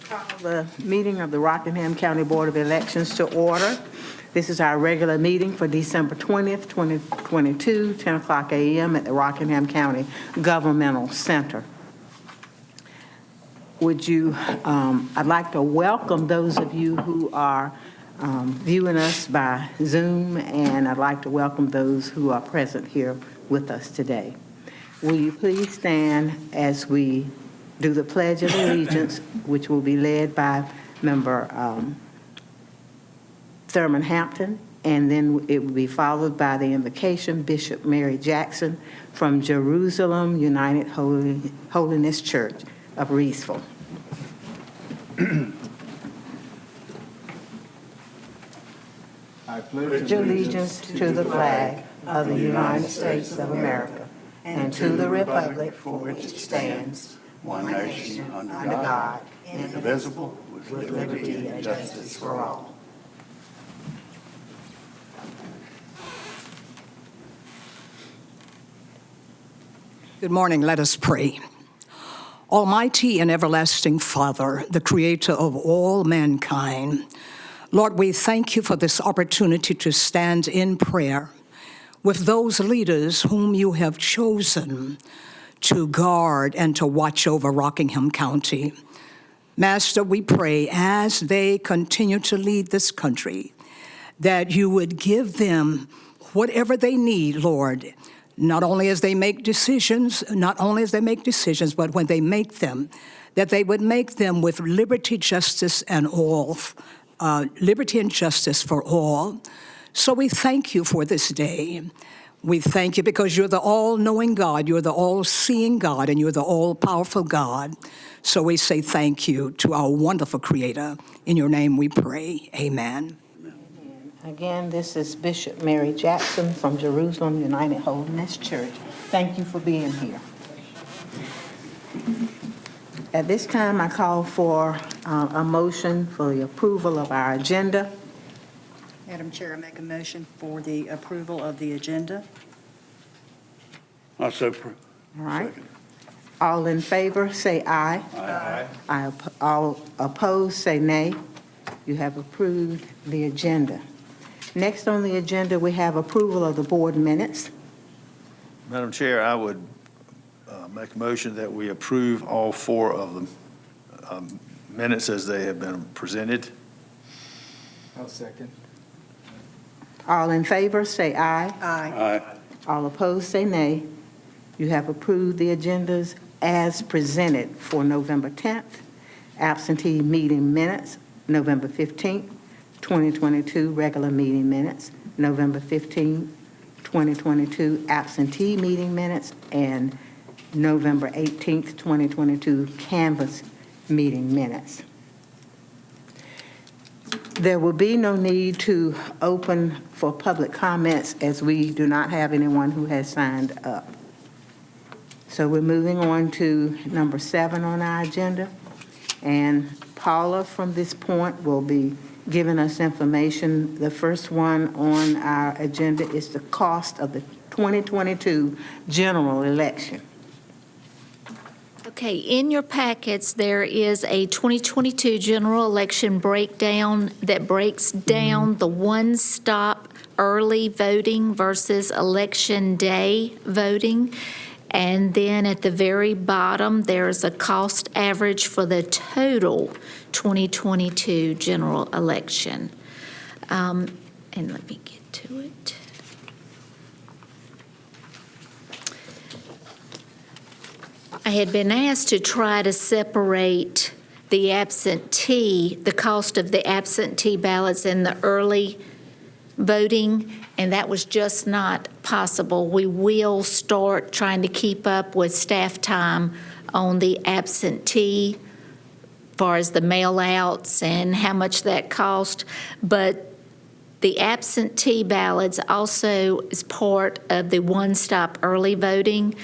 Call the meeting of the Rockingham County Board of Elections to order. This is our regular meeting for December 20th, 2022, 10 o'clock a.m. at the Rockingham County Governmental Center. I'd like to welcome those of you who are viewing us by Zoom, and I'd like to welcome those who are present here with us today. Will you please stand as we do the Pledge of Allegiance, which will be led by Member Thurman Hampton, and then it will be followed by the invocation, Bishop Mary Jackson from Jerusalem United Holiness Church of Reesville. I pledge Allegiance to the flag of the United States of America and to the republic for which it stands, one nation under God, indivisible, with liberty and justice for all. Good morning. Let us pray. Almighty and everlasting Father, the creator of all mankind, Lord, we thank you for this opportunity to stand in prayer with those leaders whom you have chosen to guard and to watch over Rockingham County. Master, we pray as they continue to lead this country that you would give them whatever they need, Lord, not only as they make decisions, but when they make them, that they would make them with liberty, justice, and liberty and justice for all. So we thank you for this day. We thank you because you're the all-knowing God, you're the all-seeing God, and you're the all-powerful God. So we say thank you to our wonderful Creator. In your name we pray. Amen. Again, this is Bishop Mary Jackson from Jerusalem United Holiness Church. Thank you for being here. At this time, I call for a motion for the approval of our agenda. Madam Chair, I make a motion for the approval of the agenda. Also, All right. All in favor, say aye. aye. All opposed, say nay. You have approved the agenda. Next on the agenda, we have approval of the board minutes. Madam Chair, I would make a motion that we approve all four of the minutes as they have been presented. I'll second. All in favor, say aye. Aye. Aye. All opposed, say nay. You have approved the agendas as presented for November 10th, absentee meeting minutes, November 15th, 2022, regular meeting minutes, November 15th, 2022, absentee meeting minutes, and November 18th, 2022, canvas meeting minutes. There will be no need to open for public comments as we do not have anyone who has signed up. So we're moving on to number 7 on our agenda, and Paula from this point will be giving us information. The first one on our agenda is the cost of the 2022 general election. Okay, in your packets, there is a 2022 general election breakdown that breaks down the one-stop early voting versus election day voting. And then at the very bottom, there's a cost average for the total 2022 general election. And let me get to it. I had been asked to try to separate the cost of the absentee ballots and the early voting, and that was just not possible. We will start trying to keep up with staff time on the absentee as far as the mail-outs and how much that cost, but the absentee ballots also is part of the one-stop early voting.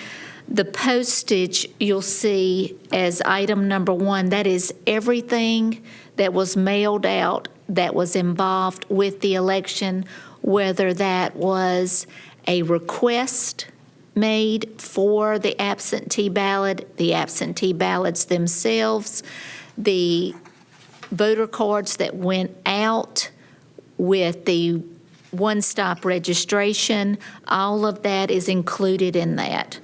The postage you'll see as item number 1, that is everything that was mailed out that was involved with the election, whether that was a request made for the absentee ballots themselves, the voter cards that went out with the one-stop registration, all of that is included in that.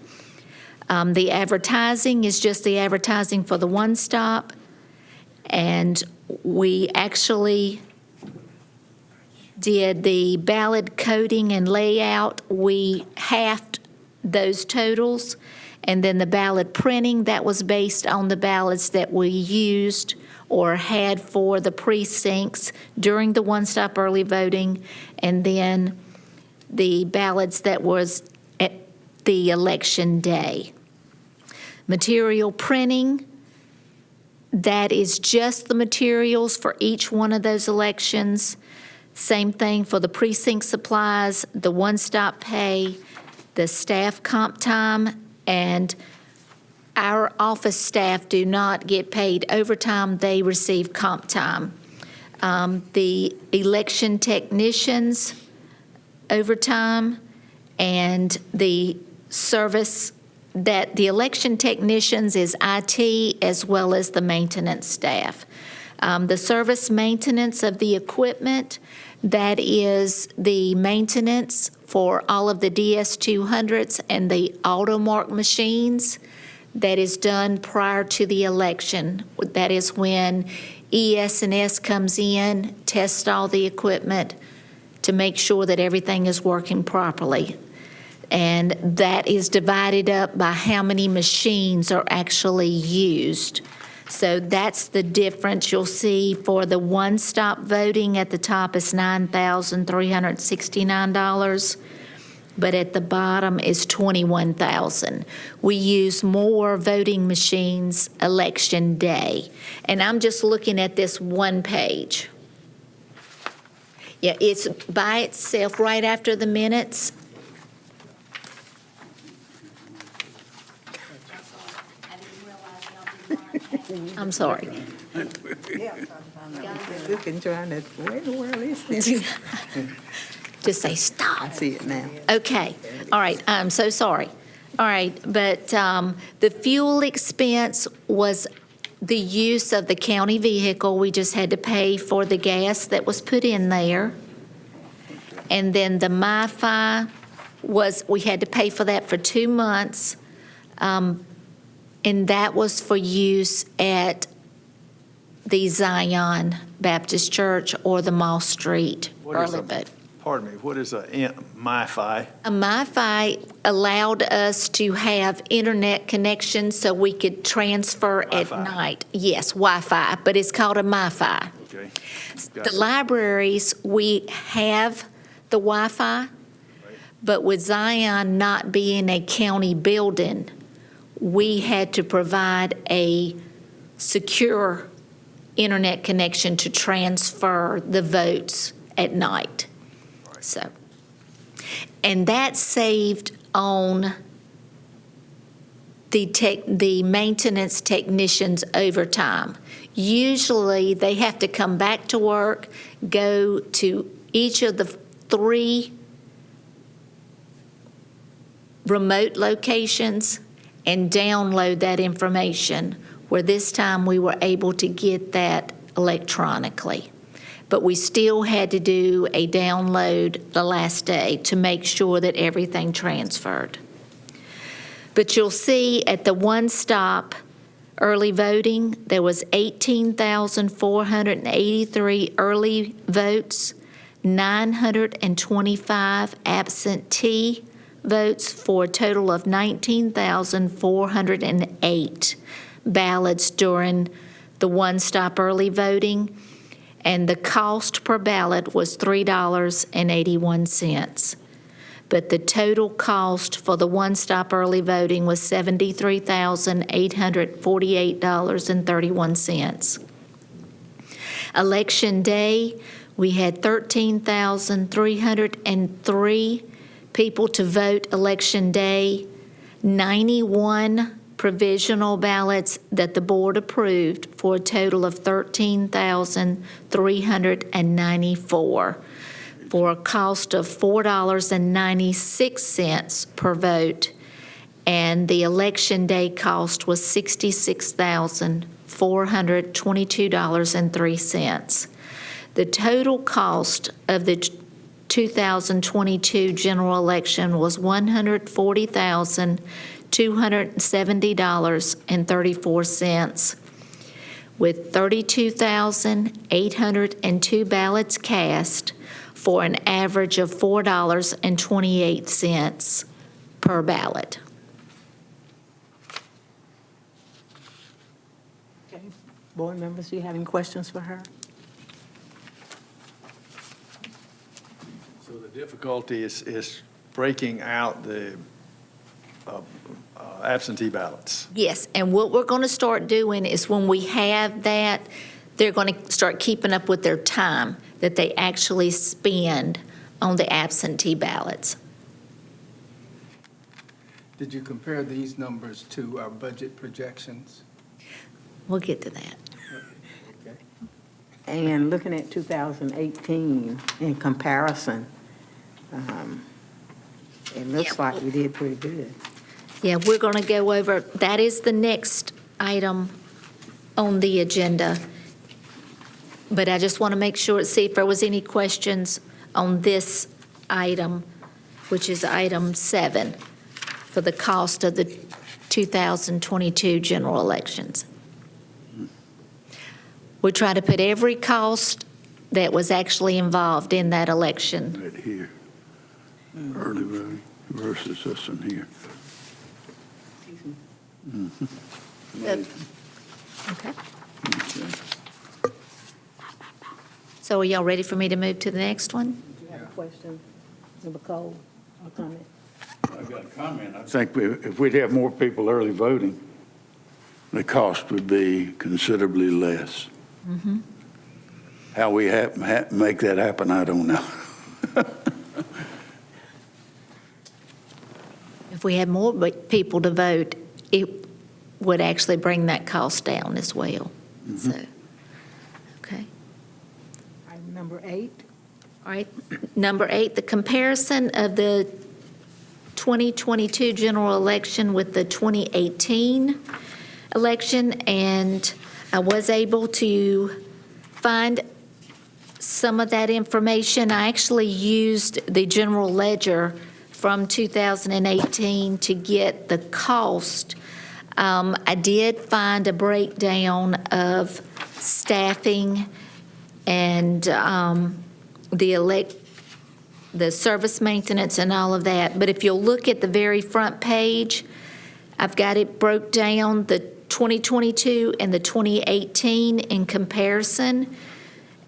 The advertising is just the advertising for the one-stop, and we actually did the ballot coding and layout. We halved those totals, and then the ballot printing, that was based on the ballots that we used or had for the precincts during the one-stop early voting, and then the ballots that was at the election day. Material printing, that is just the materials for each one of those elections. Same thing for the precinct supplies, the one-stop pay, the staff comp time, and our office staff do not get paid overtime, they receive comp time. The election technicians overtime, and the service that the election technicians is IT as well as the maintenance staff. The service maintenance of the equipment, that is the maintenance for all of the DS200s and the AutoMark machines that is done prior to the election. That is when ES&S comes in, tests all the equipment to make sure that everything is working properly. And that is divided up by how many machines are actually used. So that's the difference you'll see for the one-stop voting. At the top is $9,369, but at the bottom is $21,000. We use more voting machines election day. And I'm just looking at this one page. Yeah, it's by itself right after the minutes. I'm sorry. Looking, trying to, where in the world is this? Just say, stop. I see it now. Okay, all right, I'm so sorry. All right, but the fuel expense was the use of the county vehicle. We just had to pay for the gas that was put in there. And then the MiFi was, we had to pay for that for 2 months. And that was for use at the Zion Baptist Church or the Mall Street What is early a- vote. Pardon me, what is a MiFi? A MiFi allowed us to have internet connection so we could transfer at Wi-Fi. night. Yes, Wi-Fi, but it's called a MiFi. Okay. The libraries, we have the Wi-Fi, but with Zion not being a county building, we had to provide a secure internet connection to transfer the votes at night. So, and that saved on the maintenance technicians' overtime. Usually, they have to come back to work, go to each of the 3 remote locations, and download that information, where this time we were able to get that electronically. But we still had to do a download the last day to make sure that everything transferred. But you'll see at the one-stop early voting, there was 18,483 early votes, 925 absentee votes, for a total of 19,408 ballots during the one-stop early voting, and the cost per ballot was $3.81. But the total cost for the one-stop early voting was $73,848.31. Election day, we had 13,303 people to vote election day, 91 provisional ballots that the board approved, for a total of 13,394, for a cost of $4.96 per vote, and the election day cost was $66,422.03. The total cost of the 2022 general election was $140,270.34, with 32,802 ballots cast for an average of $4.28 per ballot. Okay. Board members, do you have any questions for her? So the difficulty is breaking out the absentee ballots. Yes, and what we're going to start doing is when we have that, they're going to start keeping up with their time that they actually spend on the absentee ballots. Did you compare these numbers to our budget projections? We'll get to that. Okay. And looking at 2018 in comparison, it looks Yeah. like we did pretty good. Yeah, we're going to go over, that is the next item on the agenda. But I just want to make sure, see if there was any questions on this item, which is item 7, for the cost of the 2022 general elections. We try to put every cost that was actually involved in that election. Right here. Early voting versus this one here. Okay. So are y'all ready for me to move to the next one? Do you have a question, Member Cole, or comment? I've got a comment. I think if we'd have more people early voting, the cost would be considerably less. How we make that happen, I don't know. If we had more people to vote, it would actually bring that cost down as well. So, okay. Item number 8. All right. Number 8, the comparison of the 2022 general election with the 2018 election. And I was able to find some of that information. I actually used the general ledger from 2018 to get the cost. I did find a breakdown of staffing and the service maintenance and all of that. But if you'll look at the very front page, I've got it broke down, the 2022 and the 2018 in comparison.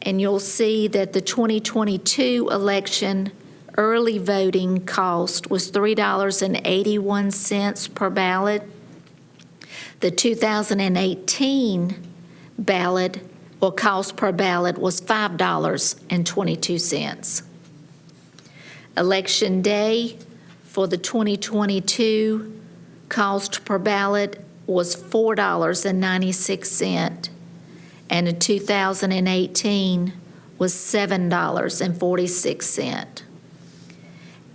And you'll see that the 2022 election early voting cost was $3.81 per ballot. The 2018 ballot, or cost per ballot, was $5.22. Election day for the 2022 cost per ballot was $4.96, and in 2018 was $7.46.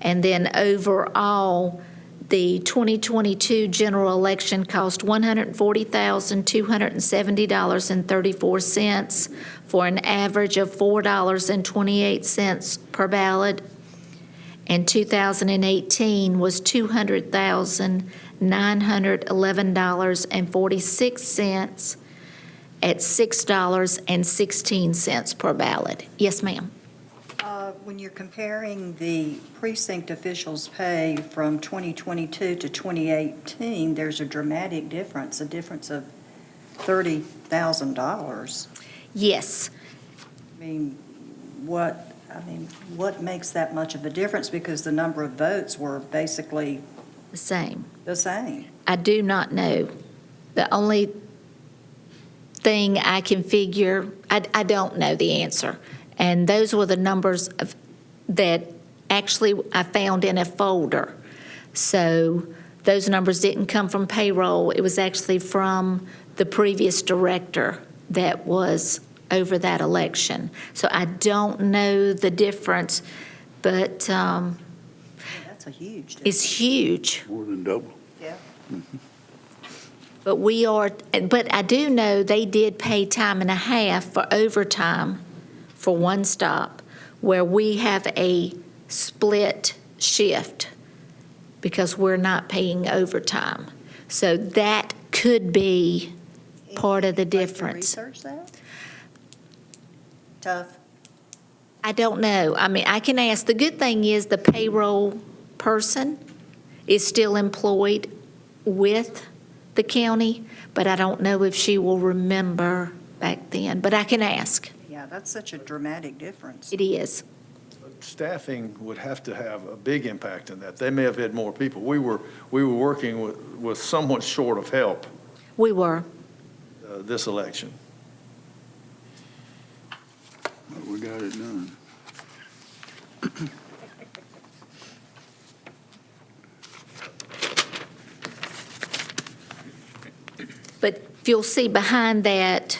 And then overall, the 2022 general election cost $140,270.34 for an average of $4.28 per ballot. And 2018 was $200,911.46 at $6.16 per ballot. Yes, ma'am. When you're comparing the precinct officials' pay from 2022 to 2018, there's a dramatic difference, a difference of $30,000. Yes. What makes that much of a difference? Because the number of votes were basically The same. the same. I do not know. The only thing I can figure, I don't know the answer. And those were the numbers that actually I found in a folder. So those numbers didn't come from payroll. It was actually from the previous director that was over that election. So I don't know the difference, but That's a huge difference. it's huge. More than double. Yeah. But I do know they did pay time and a half for overtime for One Stop, where we have a split shift because we're not paying overtime. So that could be part of the Anybody can difference. research that? Tough. I don't know. I mean, I can ask. The good thing is the payroll person is still employed with the county, but I don't know if she will remember back then. But I can ask. Yeah, that's such a dramatic difference. It is. Staffing would have to have a big impact in that. They may have had more people. We were working with somewhat short of help We were. this election. But we got it done. But if you'll see behind that,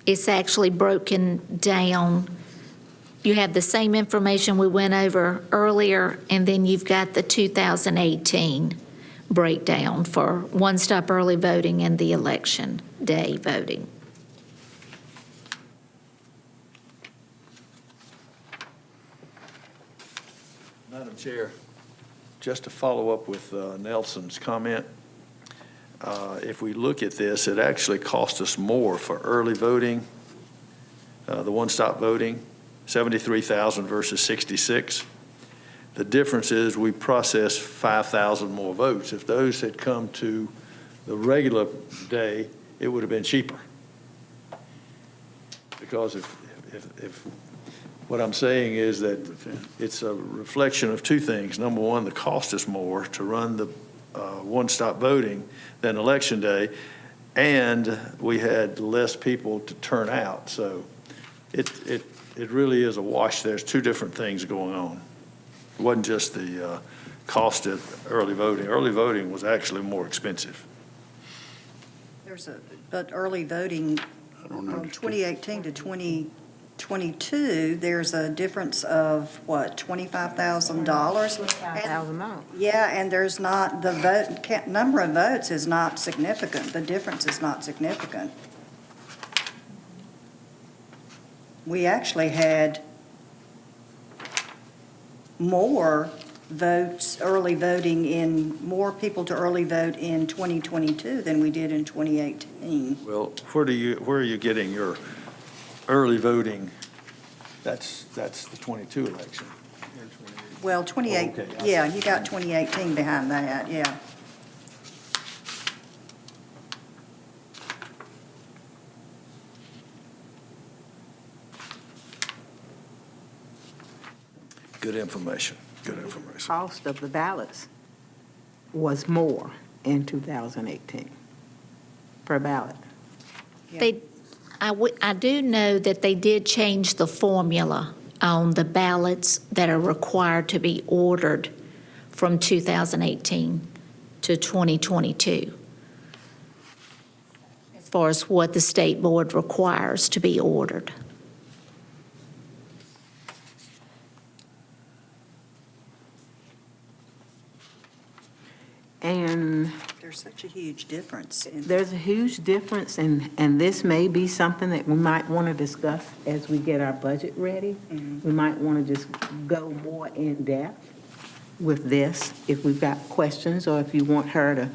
it's actually broken down. You have the same information we went over earlier, and then you've got the 2018 breakdown for one-stop early voting and the election day voting. Madam Chair, just to follow up with Nelson's comment, if we look at this, it actually cost us more for early voting, the one-stop voting, 73,000 versus 66. The difference is we processed 5,000 more votes. If those had come to the regular day, it would have been cheaper. Because if what I'm saying is that it's a reflection of two things. Number one, the cost is more to run the one-stop voting than Election Day, and we had less people to turn out. So it really is a wash. There's two different things going on. It wasn't just the cost of early voting. Early voting was actually more expensive. But early voting I don't from understand. 2018 to 2022, there's a difference of, what, $25,000? $5,000. Yeah, and there's not, the vote, number of votes is not significant. The difference is not significant. We actually had more votes, early voting more people to early vote in 2022 than we did in 2018. Well, where are you getting your early voting? That's the 22 election. Well, 28, Okay. yeah, you got 2018 behind that, yeah. Good information, good information. Cost of the ballots was more in 2018 per ballot. I do know that they did change the formula on the ballots that are required to be ordered from 2018 to 2022, as far as what the state board requires to be ordered. And There's such a huge difference in. there's a huge difference, and this may be something that we might want to discuss as we get our budget ready. We might want to just go more in depth with this, if we've got questions, or if you want her to,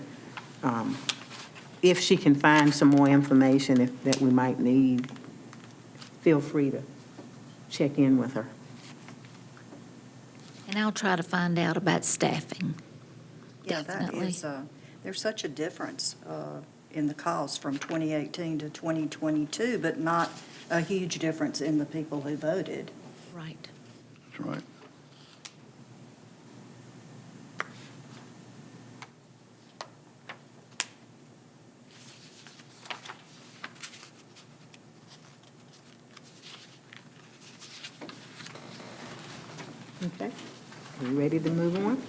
if she can find some more information that we might need, feel free to check in with her. And I'll try to find out about staffing. Yeah, that Definitely. is, there's such a difference in the cost from 2018 to 2022, but not a huge difference in the people who voted. Right. That's right. Okay? Are you ready to move on?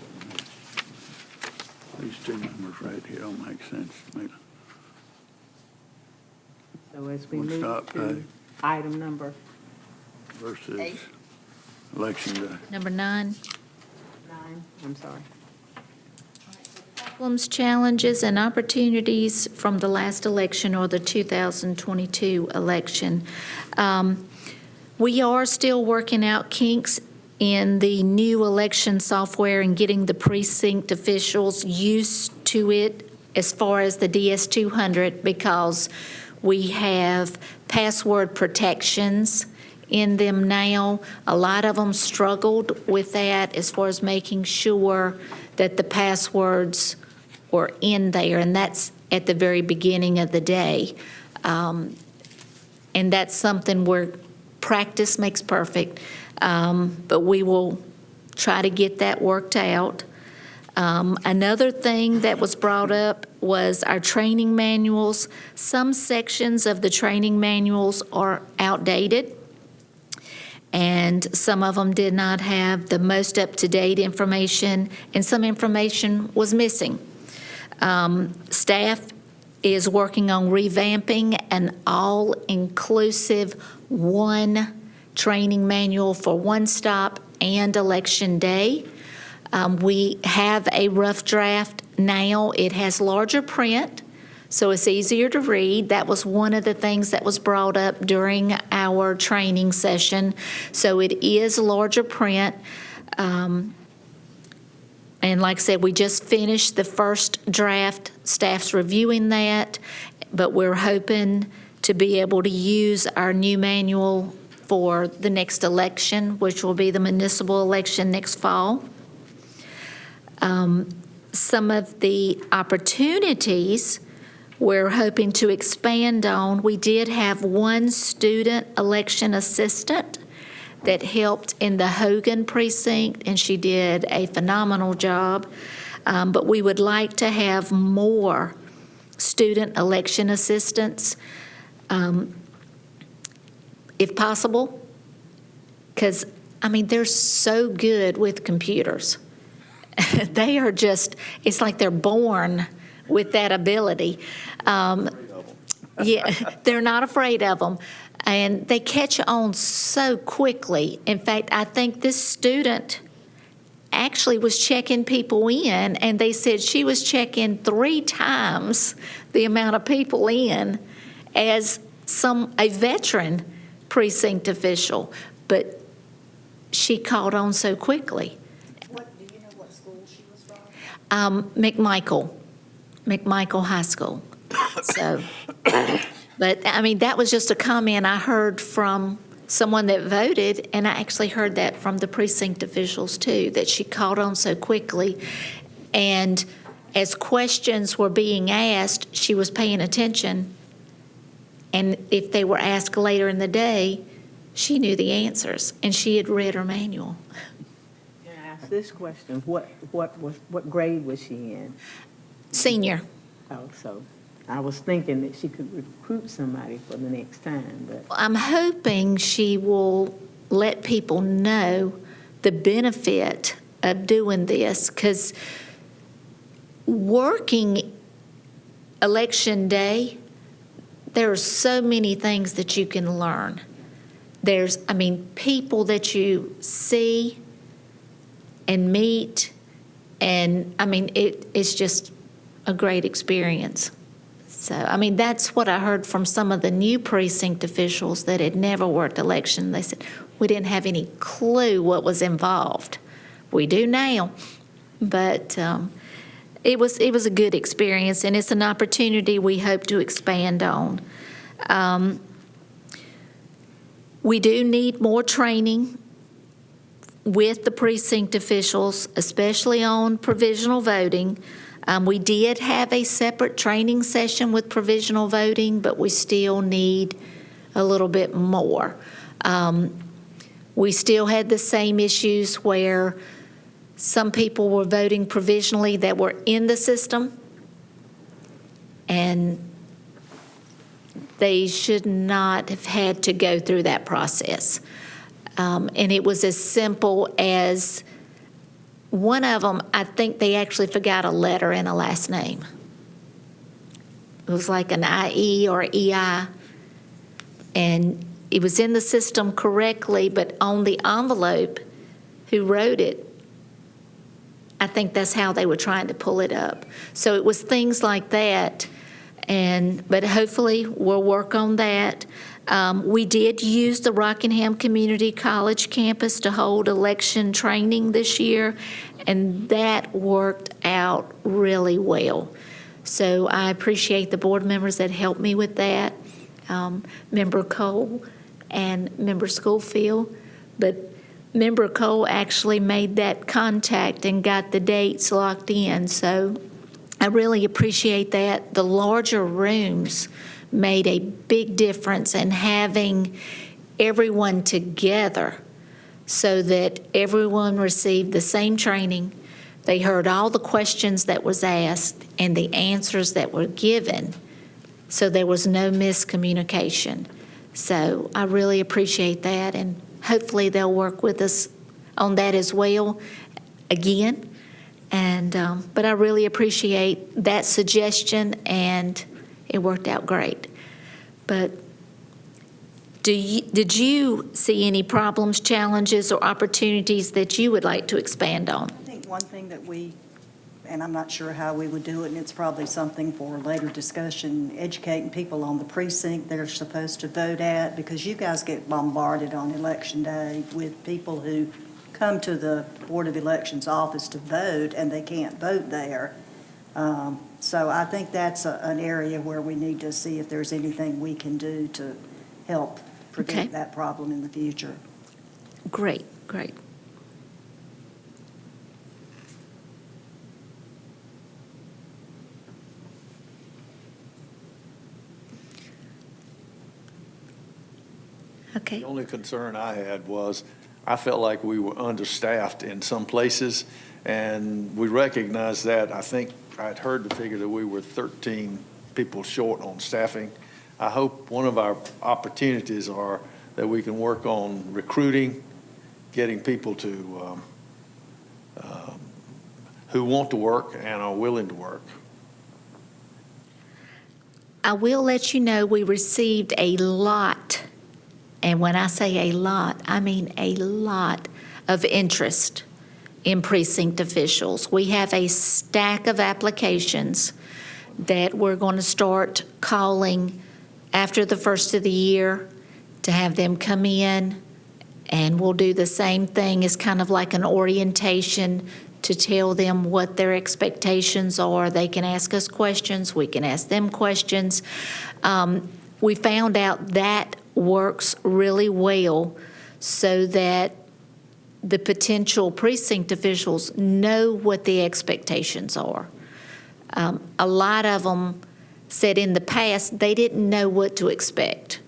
These two numbers right here don't make sense to me. So as we One move stop to pay. item number Versus Eight. election day. Number 9. 9, I'm sorry. Problems, challenges, and opportunities from the last election or the 2022 election. We are still working out kinks in the new election software and getting the precinct officials used to it as far as the DS200, because we have password protections in them now. A lot of them struggled with that as far as making sure that the passwords were in there, and that's at the very beginning of the day. And that's something where practice makes perfect, but we will try to get that worked out. Another thing that was brought up was our training manuals. Some sections of the training manuals are outdated, and some of them did not have the most up-to-date information, and some information was missing. Staff is working on revamping an all-inclusive one training manual for One Stop and Election Day. We have a rough draft now. It has larger print, so it's easier to read. That was one of the things that was brought up during our training session. So it is larger print. And like I said, we just finished the first draft. Staff's reviewing that, but we're hoping to be able to use our new manual for the next election, which will be the municipal election next fall. Some of the opportunities we're hoping to expand on, we did have one student election assistant that helped in the Hogan precinct, and she did a phenomenal job. But we would like to have more student election assistants, if possible, because, I mean, they're so good with computers. They are just, it's like they're born with that ability. Yeah, they're not afraid of them. And they catch on so quickly. In fact, I think this student actually was checking people in, and they said she was checking 3 times the amount of people in as a veteran precinct official. But she caught on so quickly. Do you know what school she was from? McMichael High School. So, but I mean, that was just a comment I heard from someone that voted, and I actually heard that from the precinct officials too, that she caught on so quickly. And as questions were being asked, she was paying attention. And if they were asked later in the day, she knew the answers, and she had read her manual. Can I ask this question? What grade was she in? Senior. Oh, so I was thinking that she could recruit somebody for the next time, but. I'm hoping she will let people know the benefit of doing this, because working election day, there are so many things that you can learn. There's, I mean, people that you see and meet, and I mean, it's just a great experience. So, I mean, that's what I heard from some of the new precinct officials that had never worked election. They said, we didn't have any clue what was involved. We do now. But it was a good experience, and it's an opportunity we hope to expand on. We do need more training with the precinct officials, especially on provisional voting. We did have a separate training session with provisional voting, but we still need a little bit more. We still had the same issues where some people were voting provisionally that were in the system, and they should not have had to go through that process. And it was as simple as one of them, I think they actually forgot a letter in a last name. It was like an IE or EI, and it was in the system correctly, but on the envelope who wrote it, I think that's how they were trying to pull it up. So it was things like that, but hopefully we'll work on that. We did use the Rockingham Community College campus to hold election training this year, and that worked out really well. So I appreciate the board members that helped me with that, Member Cole and Member Schofield. But Member Cole actually made that contact and got the dates locked in. So I really appreciate that. The larger rooms made a big difference in having everyone together so that everyone received the same training. They heard all the questions that was asked and the answers that were given, so there was no miscommunication. So I really appreciate that, and hopefully they'll work with us on that as well again. But I really appreciate that suggestion, and it worked out great. But did you see any problems, challenges, or opportunities that you would like to expand on? I think one thing that and I'm not sure how we would do it, and it's probably something for later discussion, educating people on the precinct they're supposed to vote at, because you guys get bombarded on Election Day with people who come to the Board of Elections office to vote, and they can't vote there. So I think that's an area where we need to see if there's anything we can do to help prevent Okay. that problem in the future. Great, great. Okay. The only concern I had was, I felt like we were understaffed in some places, and we recognized that. I think I'd heard the figure that we were 13 people short on staffing. I hope one of our opportunities are that we can work on recruiting, getting people to, who want to work and are willing to work. I will let you know we received a lot, and when I say a lot, I mean a lot of interest in precinct officials. We have a stack of applications that we're going to start calling after the first of the year to have them come in, and we'll do the same thing as kind of like an orientation to tell them what their expectations are. They can ask us questions, we can ask them questions. We found out that works really well so that the potential precinct officials know what the expectations are. A lot of them said in the past they didn't know what to expect.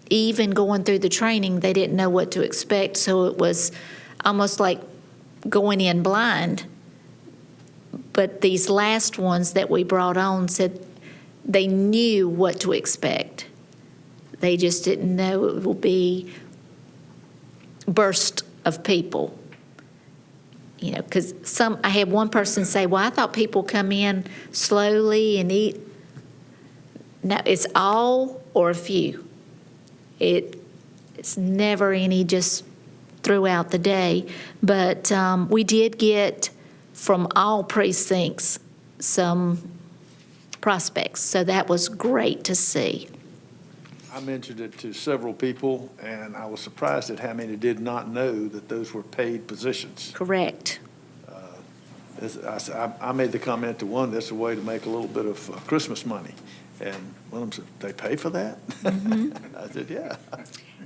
Even going through the training, they didn't know what to expect, so it was almost like going in blind. But these last ones that we brought on said they knew what to expect. They just didn't know it will be burst of people. You know, because I had one person say, well, I thought people come in slowly and eat. No, it's all or a few. It's never any just throughout the day. But we did get from all precincts some prospects, so that was great to see. I mentioned it to several people, and I was surprised at how many did not know that those were paid positions. Correct. I made the comment to one, that's a way to make a little bit of Christmas money. And one of them said, they pay for that? Mm-hmm. I said, yeah.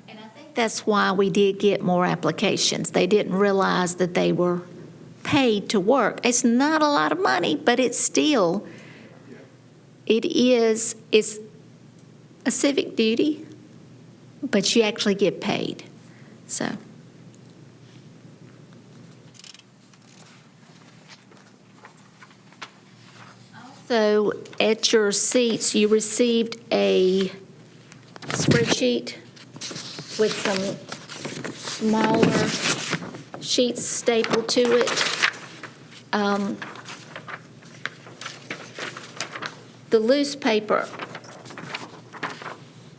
And I think that's why we did get more applications. They didn't realize that they were paid to work. It's not a lot of money, but it's a civic duty, but you actually get paid. So. So at your seats, you received a spreadsheet with some smaller sheets stapled to it. The loose paper,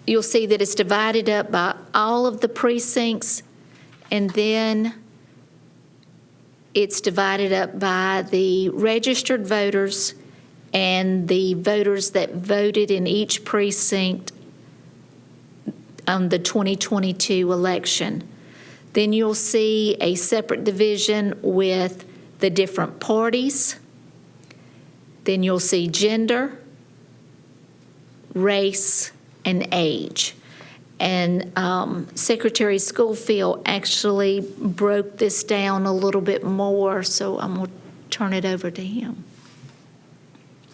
you'll see that it's divided up by all of the precincts, and then it's divided up by the registered voters and the voters that voted in each precinct on the 2022 election. Then you'll see a separate division with the different parties. Then you'll see gender, race, and age. And Secretary Schofield actually broke this down a little bit more, so I'm going to turn it over to him.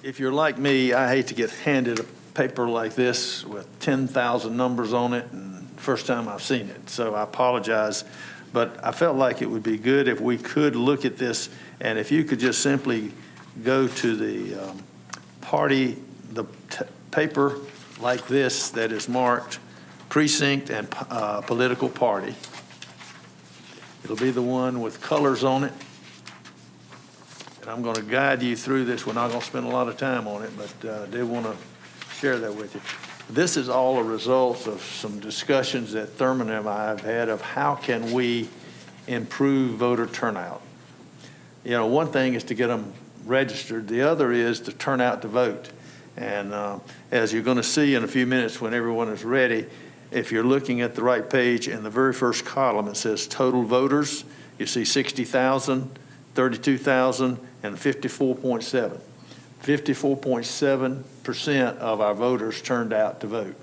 If you're like me, I hate to get handed a paper like this with 10,000 numbers on it, and first time I've seen it, so I apologize. But I felt like it would be good if we could look at this, and if you could just simply go to the paper like this that is marked precinct and political party. It'll be the one with colors on it. And I'm going to guide you through this. We're not going to spend a lot of time on it, but I did want to share that with you. This is all a result of some discussions that Thurman and I have had of how can we improve voter turnout. You know, one thing is to get them registered. The other is to turn out to vote. And as you're going to see in a few minutes when everyone is ready, if you're looking at the right page, in the very first column, it says total voters. You see 60,000, 32,000, and 54.7. 54.7% of our voters turned out to vote.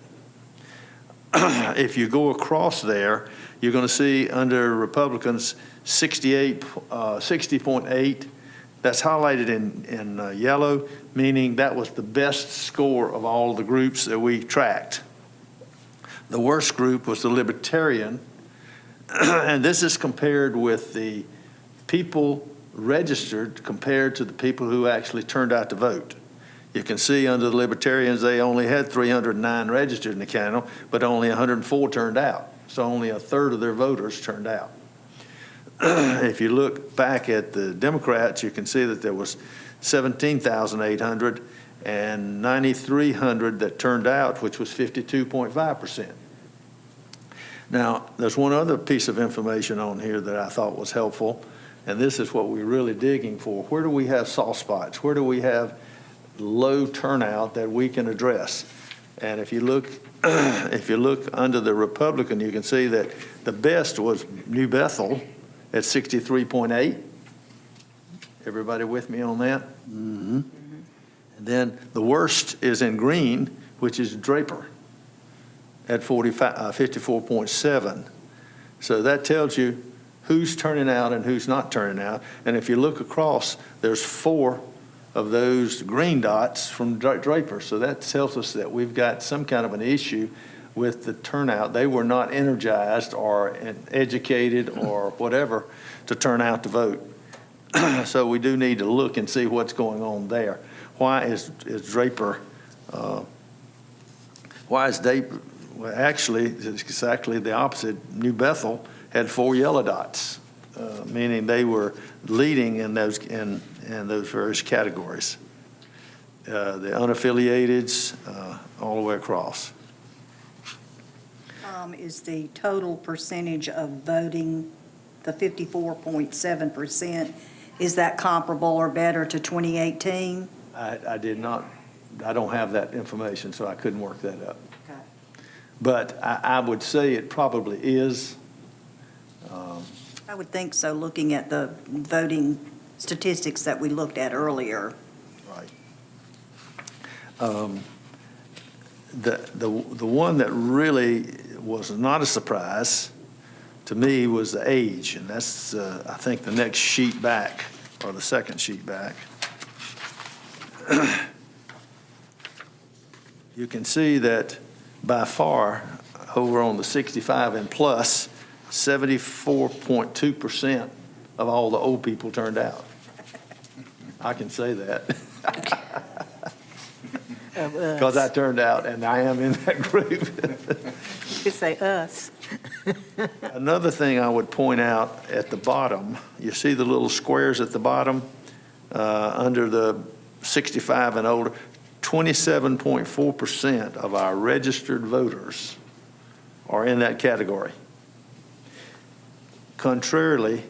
If you go across there, you're going to see under Republicans 60.8. That's highlighted in yellow, meaning that was the best score of all the groups that we tracked. The worst group was the Libertarian, and this is compared with the people registered compared to the people who actually turned out to vote. You can see under the Libertarians, they only had 309 registered in the county, but only 104 turned out. So only a third of their voters turned out. If you look back at the Democrats, you can see that there was 17,800 and 9,300 that turned out, which was 52.5%. Now, there's one other piece of information on here that I thought was helpful, and this is what we're really digging for. Where do we have soft spots? Where do we have low turnout that we can address? And if you look under the Republican, you can see that the best was New Bethel at 63.8. Everybody with me on that? Mm-hmm. And then the worst is in green, which is Draper at 54.7. So that tells you who's turning out and who's not turning out. And if you look across, there's 4 of those green dots from Draper. So that tells us that we've got some kind of an issue with the turnout. They were not energized or educated or whatever to turn out to vote. So we do need to look and see what's going on there. Why is Draper, well, actually, it's exactly the opposite. New Bethel had 4 yellow dots, meaning they were leading in those various categories. The unaffiliateds, all the way across. Is the total percentage of voting, the 54.7%, is that comparable or better to 2018? I did not, I don't have that information, so I couldn't work that up. Okay. But I would say it probably is. I would think so, looking at the voting statistics that we looked at earlier. Right. The one that really was not a surprise to me was the age, and that's I think the next sheet back, or the second sheet back. You can see that by far, over on the 65 and plus, 74.2% of all the old people turned out. I can say that. Because I turned out, and I am in that group. You say us. Another thing I would point out at the bottom, you see the little squares at the bottom under the 65 and older, 27.4% of our registered voters are in that category. Contrarily,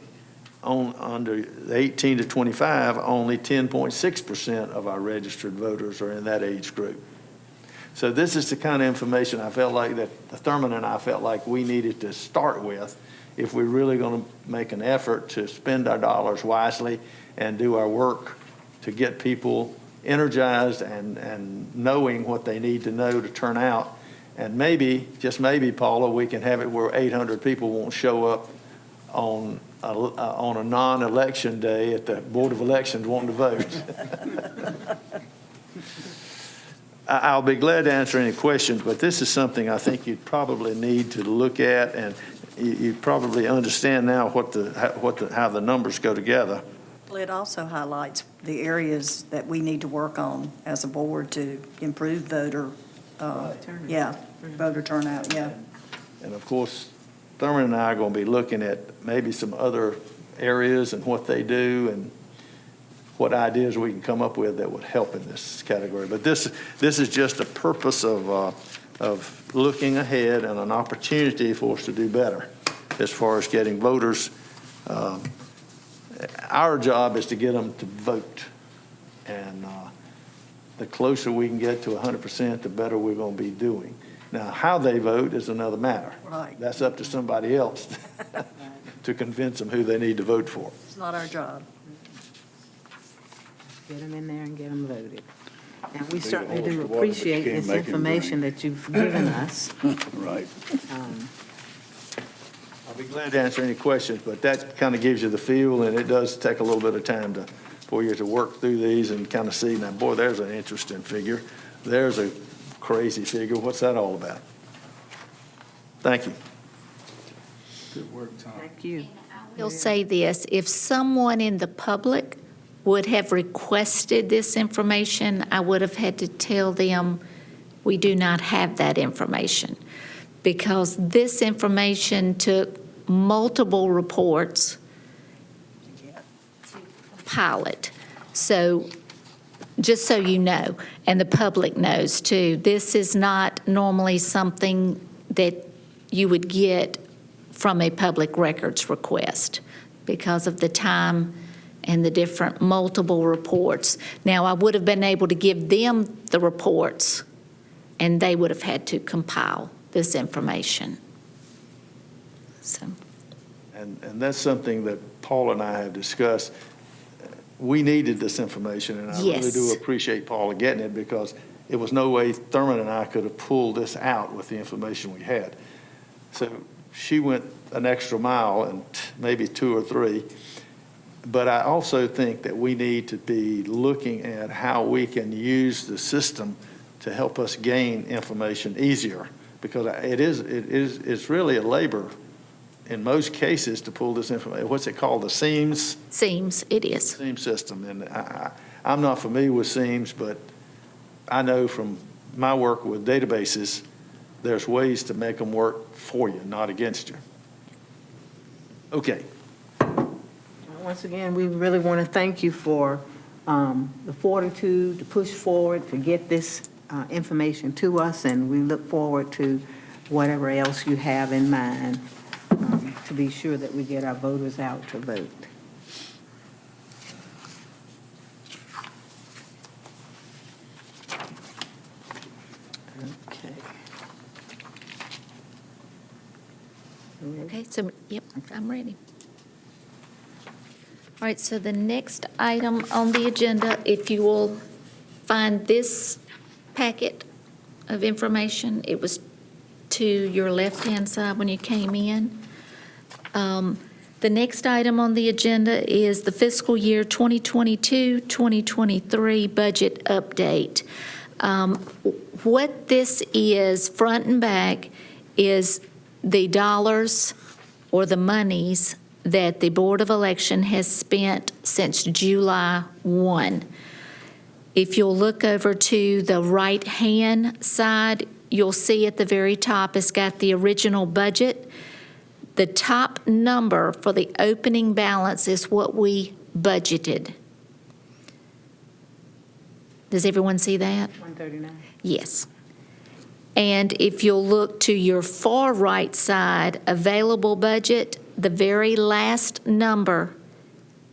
under the 18 to 25, only 10.6% of our registered voters are in that age group. So this is the kind of information I felt like that Thurman and I felt like we needed to start with if we're really going to make an effort to spend our dollars wisely and do our work to get people energized and knowing what they need to know to turn out. And maybe, just maybe, Paula, we can have it where 800 people won't show up on a non-election day at the Board of Elections wanting to vote. I'll be glad to answer any questions, but this is something I think you'd probably need to look at, and you probably understand now how the numbers go together. Well, it also highlights the areas that we need to work on as a board to improve voter turnout, yeah. And of course, Thurman and I are going to be looking at maybe some other areas and what they do and what ideas we can come up with that would help in this category. But this is just a purpose of looking ahead and an opportunity for us to do better as far as getting voters. Our job is to get them to vote. And the closer we can get to 100%, the better we're going to be doing. Now, how they vote is another matter. Right. That's up to somebody else to convince them who they need to vote for. It's not our job. Get them in there and get them voted. And we Be the certainly horse do to water, but appreciate you can't this make him information that you've given us. Right. I'll be glad to answer any questions, but that kind of gives you the feel, and it does take a little bit of time for you to work through these and kind of see, now, boy, there's an interesting figure. There's a crazy figure. What's that all about? Thank you. Good work, Tom. Thank you. We'll say this, if someone in the public would have requested this information, I would have had to tell them we do not have that information, because this information took multiple reports to compile it. So just so you know, and the public knows too, this is not normally something that you would get from a public records request because of the time and the different multiple reports. Now, I would have been able to give them the reports, and they would have had to compile this information. So, And that's something that Paul and I have discussed. We needed this information, and I really Yes. do appreciate Paula getting it, because it was no way Thurman and I could have pulled this out with the information we had. So she went an extra mile, and maybe 2 or 3. But I also think that we need to be looking at how we can use the system to help us gain information easier, because it's really a labor in most cases to pull this information. What's it called? The SEAMS? seems it is. SEAMS system. And I'm not familiar with SEAMS, but I know from my work with databases, there's ways to make them work for you, not against you. Okay. Once again, we really want to thank you for the fortitude to push forward, to get this information to us, and we look forward to whatever else you have in mind to be sure that we get our voters out to vote. Okay. Okay, so, yep, I'm ready. All right, so the next item on the agenda, if you will find this packet of information, it was to your left-hand side when you came in. The next item on the agenda is the fiscal year 2022-2023 budget update. What this is, front and back, is the dollars or the monies that the Board of Election has spent since July 1. If you'll look over to the right-hand side, you'll see at the very top it's got the original budget. The top number for the opening balance is what we budgeted. Does everyone see that? 139. Yes. And if you'll look to your far right side, available budget, the very last number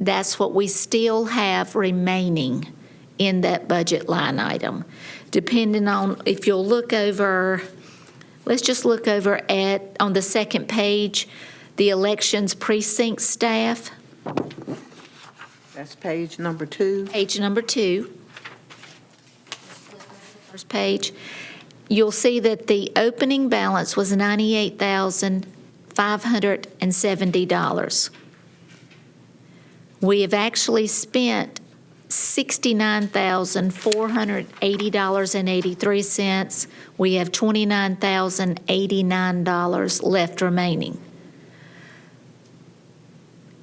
that's what we still have remaining in that budget line item. Depending on, if you'll look over, let's just look over at, on the second page, the elections precinct staff, That's page number 2. page number 2. First page. You'll see that the opening balance was $98,570. We have actually spent $69,480.83. We have $29,089 left remaining.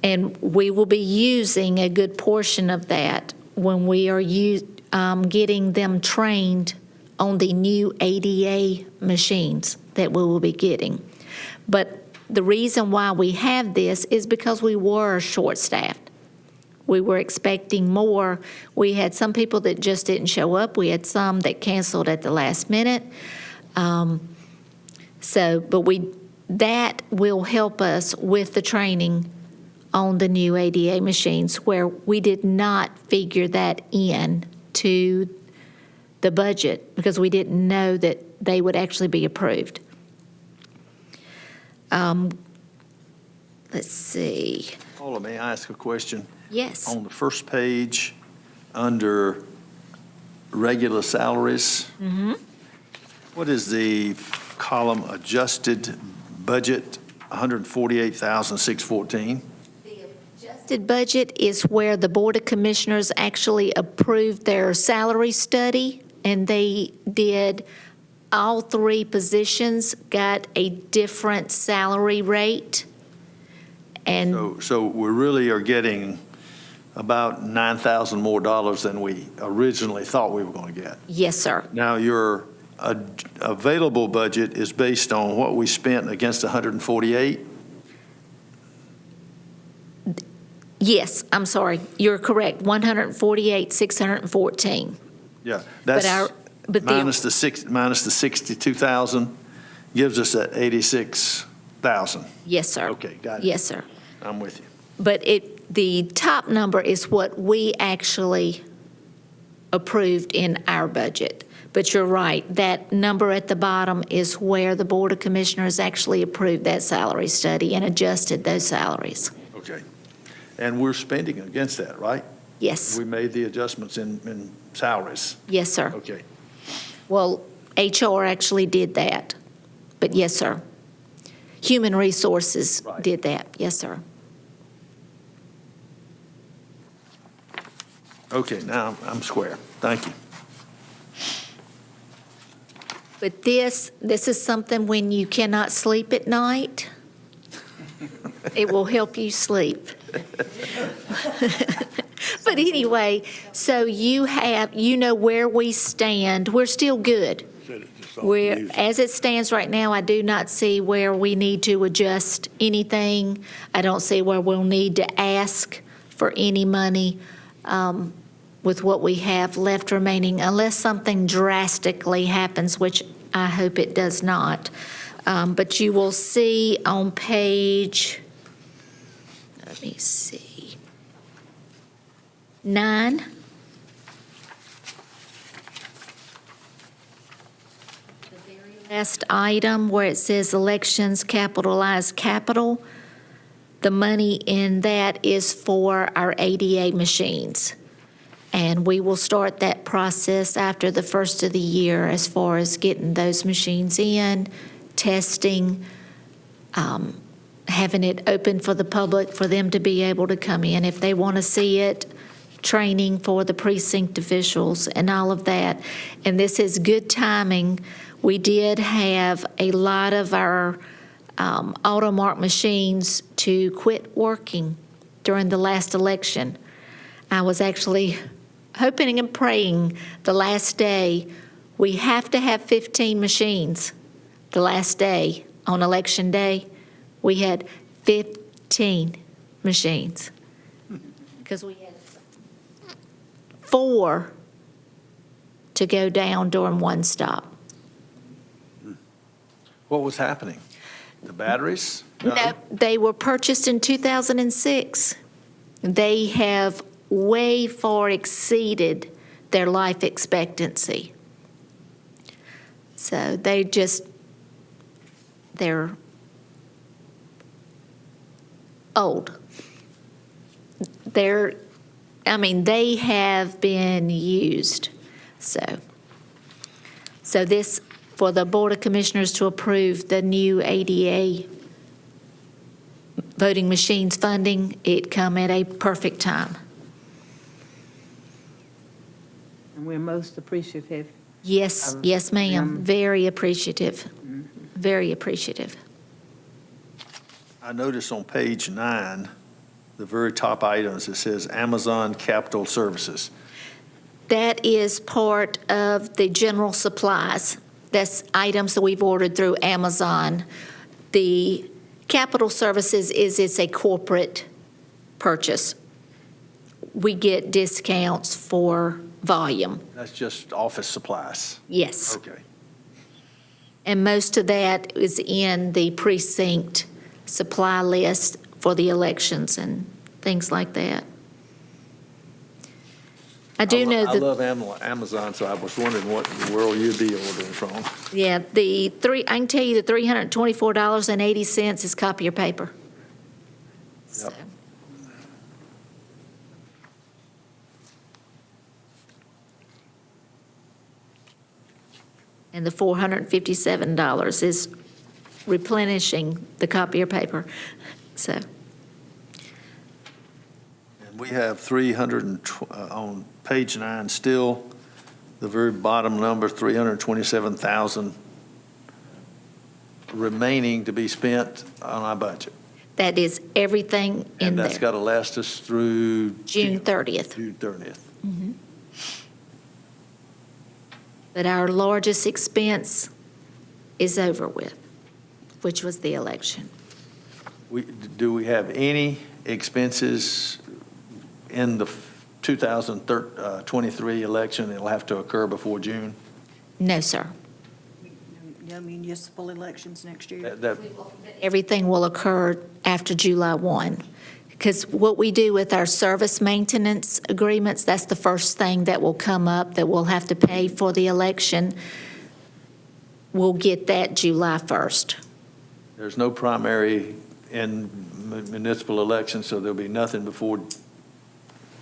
And we will be using a good portion of that when we are getting them trained on the new ADA machines that we will be getting. But the reason why we have this is because we were short-staffed. We were expecting more. We had some people that just didn't show up. We had some that canceled at the last minute. That will help us with the training on the new ADA machines, where we did not figure that in to the budget because we didn't know that they would actually be approved. Let's see. Paula, may I ask a question? Yes. On the first page, under regular salaries, what is the column adjusted budget, $148,614? Adjusted budget is where the Board of Commissioners actually approved their salary study, and they did, all 3 positions got a different salary rate. And So we really are getting about $9,000 more than we originally thought we were going to get. yes, sir. Now, your available budget is based on what we spent against 148? Yes, I'm sorry. You're correct. 148,614. Yeah, But that's but minus the 62,000 gives us that 86,000. yes, sir. Okay, got it. Yes, sir. I'm with you. But the top number is what we actually approved in our budget. But you're right, that number at the bottom is where the Board of Commissioners actually approved that salary study and adjusted those salaries. Okay. And we're spending against that, right? Yes, We made the adjustments in salaries. yes, sir. Okay. Well, HR actually did that, but yes, sir. Human Resources Right. did that, yes, sir. Okay, now I'm square. Thank you. But this is something when you cannot sleep at night, it will help you sleep. But anyway, so you know where we stand. We're still good. As it stands right now, I do not see where we need to adjust anything. I don't see where we'll need to ask for any money with what we have left remaining, unless something drastically happens, which I hope it does not. But you will see on page, let me see, 9. The very last item where it says elections capitalized capital, the money in that is for our ADA machines. And we will start that process after the first of the year as far as getting those machines in, testing, having it open for the public for them to be able to come in if they want to see it, training for the precinct officials and all of that. And this is good timing. We did have a lot of our AutoMark machines to quit working during the last election. I was actually hoping and praying the last day, we have to have 15 machines. The last day, on election day, we had 15 machines. Because we had 4 to go down during one stop. What was happening? The batteries? No, they were purchased in 2006. They have way far exceeded their life expectancy. So they're old. They have been used. So this, for the Board of Commissioners to approve the new ADA voting machines funding, it come at a perfect time. And we're most appreciative. Yes, yes, ma'am. Very appreciative. Very appreciative. I noticed on page 9, the very top items, it says Amazon Capital Services. That is part of the general supplies. That's items that we've ordered through Amazon. The capital services it's a corporate purchase. We get discounts for volume. That's just office supplies. Yes. Okay. And most of that is in the precinct supply list for the elections and things like that. I do know I that, love Amazon, so I was wondering what in the world you'd be ordering from. yeah, I can tell you the $324.80 is copier paper. So, Yep. and the $457 is replenishing the copier paper. So, And we have 300, on page 9 still, the very bottom number, 327,000 remaining to be spent on our budget. that is everything in And that's there. got to last us through June 30th. June 30th. But our largest expense is over with, which was the election. Do we have any expenses in the 2023 election that'll have to occur before June? No, sir. No municipal elections next year? Everything will occur after July 1. Because what we do with our service maintenance agreements, that's the first thing that will come up that we'll have to pay for the election. We'll get that July 1st. There's no primary in municipal elections, so there'll be nothing before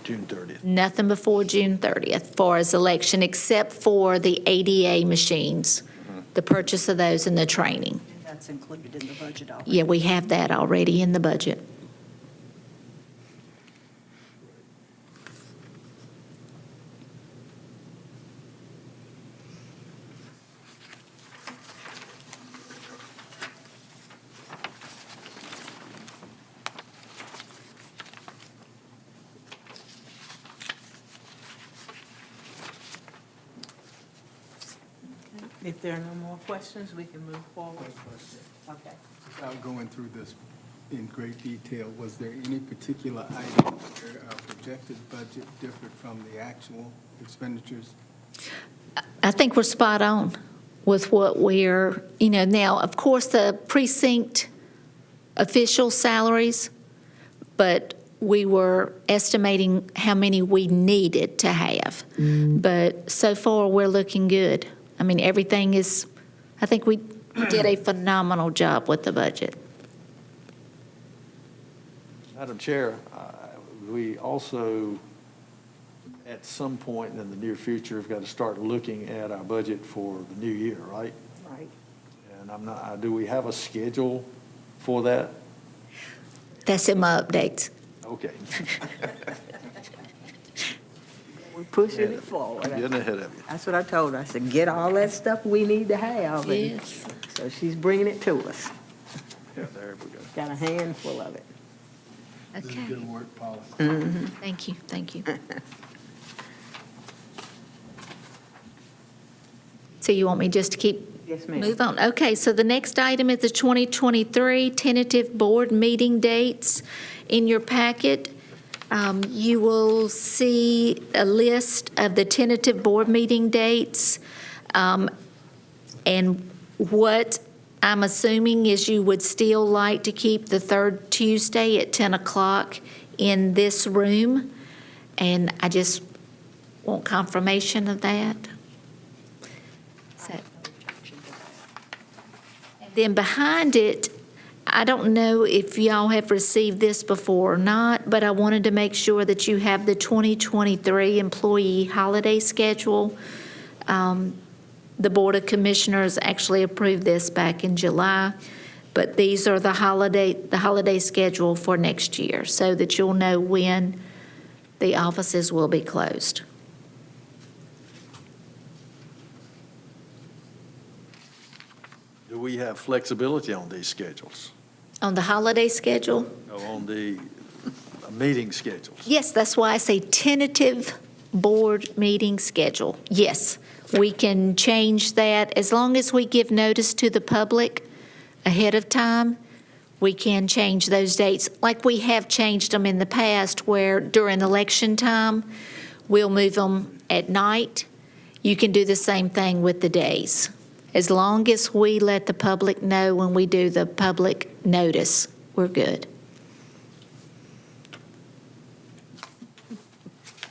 June 30th. Nothing before June 30th for as election, except for the ADA machines, the purchase of those and the training. That's included in the budget already. Yeah, we have that already in the budget. If there are no more questions, we can move forward. Okay. Without going through this in great detail, was there any particular item where our projected budget differed from the actual expenditures? I think we're spot on with what we're, now, of course, the precinct official salaries, but we were estimating how many we needed to have. But so far, we're looking good. Everything is, I think we did a phenomenal job with the budget. Madam Chair, we also, at some point in the near future, have got to start looking at our budget for the new year, right? Right. And do we have a schedule for that? That's in my updates. Okay. We're pushing it forward. Getting ahead of you. That's what I told her. I said, get all that stuff we need to have. And Yes. so she's bringing it to us. Yeah, there we go. Got a handful of it. This is Okay. good work, Paula. Thank you, thank you. So you want me just to keep Yes, ma'am. Move on. Okay, so the next item is the 2023 tentative board meeting dates. In your packet, you will see a list of the tentative board meeting dates. And what I'm assuming is you would still like to keep the third Tuesday at 10 o'clock in this room, and I just want confirmation of that. So- Then behind it, I don't know if y'all have received this before or not, but I wanted to make sure that you have the 2023 employee holiday schedule. The Board of Commissioners actually approved this back in July, but these are the holiday schedule for next year, so that you'll know when the offices will be closed. Do we have flexibility on these schedules? On the holiday schedule? No, on the meeting schedules? Yes, that's why I say tentative board meeting schedule. Yes, we can change that. As long as we give notice to the public ahead of time, we can change those dates, like we have changed them in the past, where during election time, we'll move them at night. You can do the same thing with the days. As long as we let the public know when we do the public notice, we're good.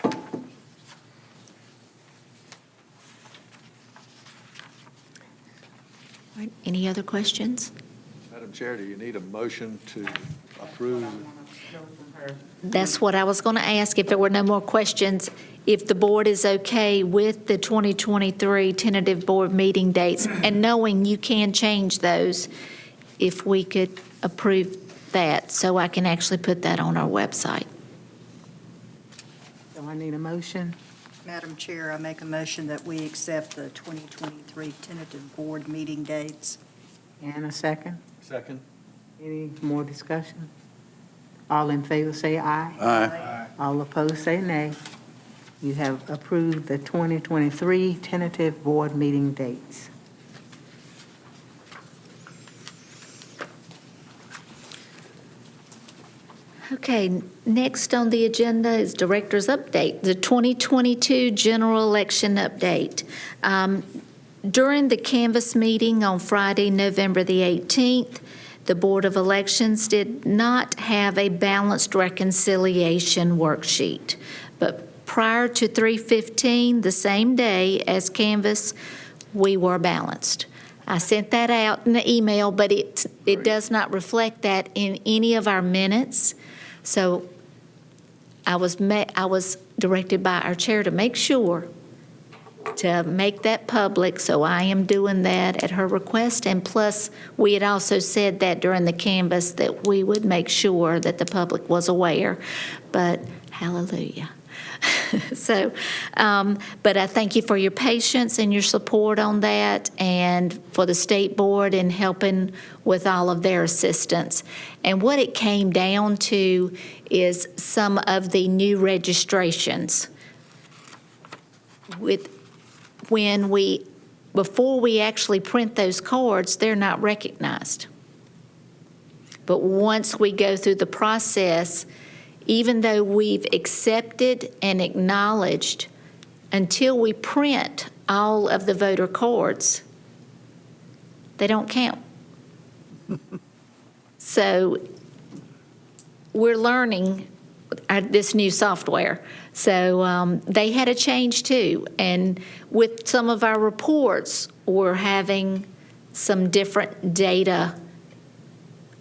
All right, any other questions? Madam Chair, do you need a motion to approve? That's what I was going to ask, if there were no more questions, if the board is okay with the 2023 tentative board meeting dates, and knowing you can change those, if we could approve that, so I can actually put that on our website. So I need a motion. Madam Chair, I make a motion that we accept the 2023 tentative board meeting dates. And a second. Second. Any more discussion? All in favor say aye. Aye. All opposed say nay. You have approved the 2023 tentative board meeting dates. Okay, next on the agenda is Director's Update, the 2022 General Election Update. During the canvass meeting on Friday, November the 18th, the Board of Elections did not have a balanced reconciliation worksheet. But prior to 3:15, the same day as canvass, we were balanced. I sent that out in the email, but it does not reflect that in any of our minutes. So I was directed by our chair to make sure to make that public, so I am doing that at her request. And plus, we had also said that during the canvass that we would make sure that the public was aware. But hallelujah. So, but I thank you for your patience and your support on that, and for the state board in helping with all of their assistance. And what it came down to is some of the new registrations. Before we actually print those cards, they're not recognized. But once we go through the process, even though we've accepted and acknowledged, until we print all of the voter cards, they don't count. So we're learning this new software. So they had a change too. And with some of our reports, we're having some different data.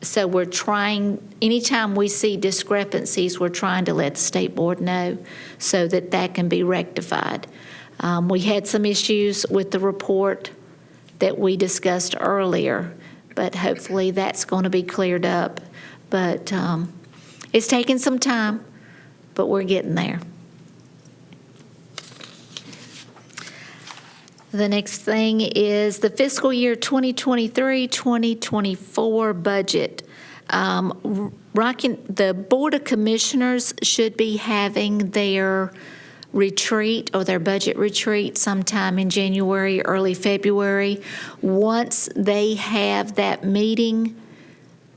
So we're trying, anytime we see discrepancies, we're trying to let the state board know so that that can be rectified. We had some issues with the report that we discussed earlier, but hopefully that's going to be cleared up. But it's taken some time, but we're getting there. The next thing is the fiscal year 2023-2024 budget. The Board of Commissioners should be having their retreat or their budget retreat sometime in January, early February. Once they have that meeting,